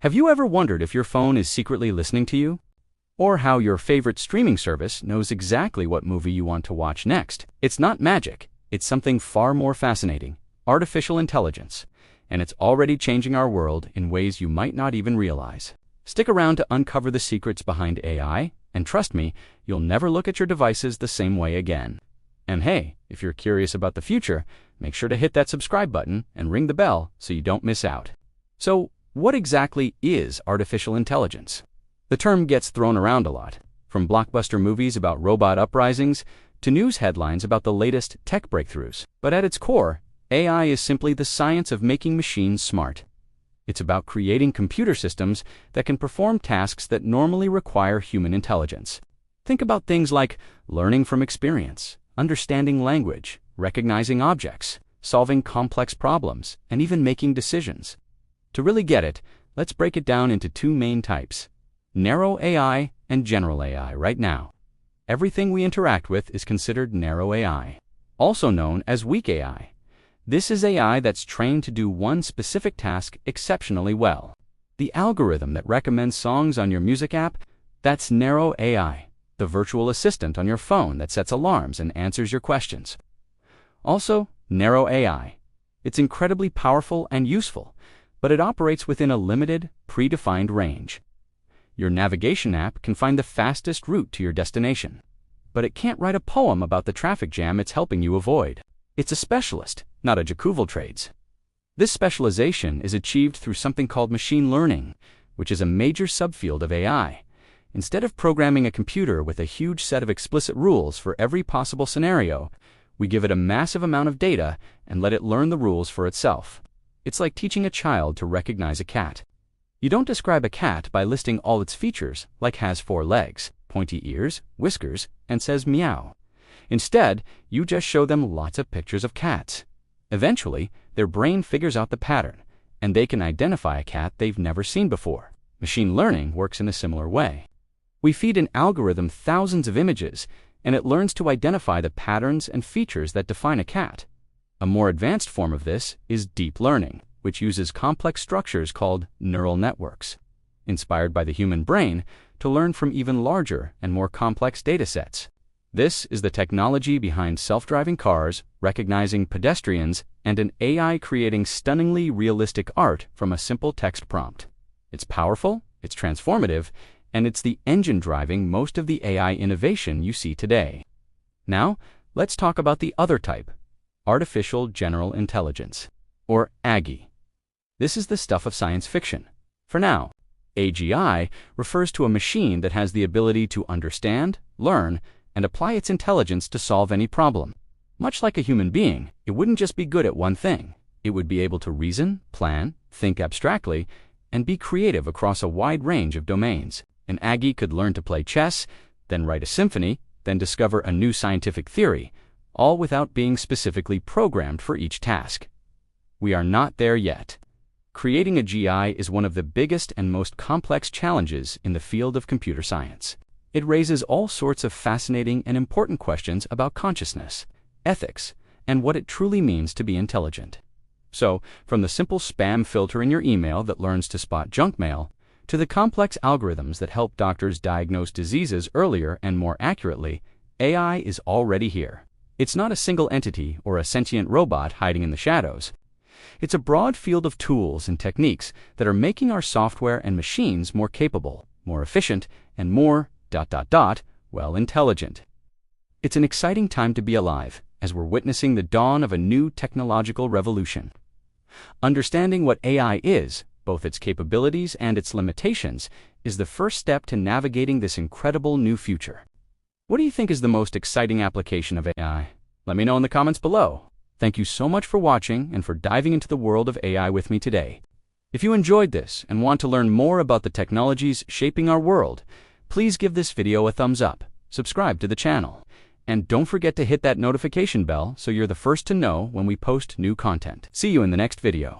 Have you ever wondered if your phone is secretly listening to you? Or how your favorite streaming service knows exactly what movie you want to watch next? It's not magic. It's something far more fascinating: artificial intelligence. And it's already changing our world in ways you might not even realize. Stick around to uncover the secrets behind AI, and trust me, you'll never look at your devices the same way again. And hey, if you're curious about the future, make sure to hit that subscribe button and ring the bell so you don't miss out. So, what exactly is artificial intelligence? The term gets thrown around a lot, from blockbuster movies about robot uprisings to news headlines about the latest tech breakthroughs. But at its core, AI is simply the science of making machines smart. It's about creating computer systems that can perform tasks that normally require human intelligence. Think about things like learning from experience, understanding language, recognizing objects, solving complex problems, and even making decisions. To really get it, let's break it down into two main types: narrow AI and general AI. Right now, everything we interact with is considered narrow AI, also known as weak AI. This is AI that's trained to do one specific task exceptionally well. The algorithm that recommends songs on your music app, that's narrow AI. The virtual assistant on your phone that sets alarms and answers your questions. Also, narrow AI. It's incredibly powerful and useful, but it operates within a limited, predefined range. Your navigation app can find the fastest route to your destination, but it can't write a poem about the traffic jam it's helping you avoid. It's a specialist, not a jack of all trades. This specialization is achieved through something called machine learning, which is a major subfield of AI. Instead of programming a computer with a huge set of explicit rules for every possible scenario, we give it a massive amount of data and let it learn the rules for itself. It's like teaching a child to recognize a cat. You don't describe a cat by listing all its features, like has 4 legs, pointy ears, whiskers, and says meow. Instead, you just show them lots of pictures of cats. Eventually, their brain figures out the pattern, and they can identify a cat they've never seen before. Machine learning works in a similar way. We feed an algorithm thousands of images, and it learns to identify the patterns and features that define a cat. A more advanced form of this is deep learning, which uses complex structures called neural networks, inspired by the human brain, to learn from even larger and more complex datasets. This is the technology behind self-driving cars, recognizing pedestrians, and an AI creating stunningly realistic art from a simple text prompt. It's powerful, it's transformative, and it's the engine driving most of the AI innovation you see today. Now, let's talk about the other type: artificial general intelligence, or AGI. This is the stuff of science fiction. For now, AGI refers to a machine that has the ability to understand, learn, and apply its intelligence to solve any problem. Much like a human being, it wouldn't just be good at one thing. It would be able to reason, plan, think abstractly, and be creative across a wide range of domains. An AGI could learn to play chess, then write a symphony, then discover a new scientific theory, all without being specifically programmed for each task. We are not there yet. Creating a GI is one of the biggest and most complex challenges in the field of computer science. It raises all sorts of fascinating and important questions about consciousness, ethics, and what it truly means to be intelligent. So, from the simple spam filter in your email that learns to spot junk mail, to the complex algorithms that help doctors diagnose diseases earlier and more accurately, AI is already here. It's not a single entity or a sentient robot hiding in the shadows. It's a broad field of tools and techniques that are making our software and machines more capable, more efficient, and more well, intelligent. It's an exciting time to be alive, as we're witnessing the dawn of a new technological revolution. Understanding what AI is, both its capabilities and its limitations, is the first step to navigating this incredible new future. What do you think is the most exciting application of AI? Let me know in the comments below. Thank you so much for watching and for diving into the world of AI with me today. If you enjoyed this and want to learn more about the technologies shaping our world, please give this video a thumbs up, subscribe to the channel, and don't forget to hit that notification bell so you're the first to know when we post new content. See you in the next video.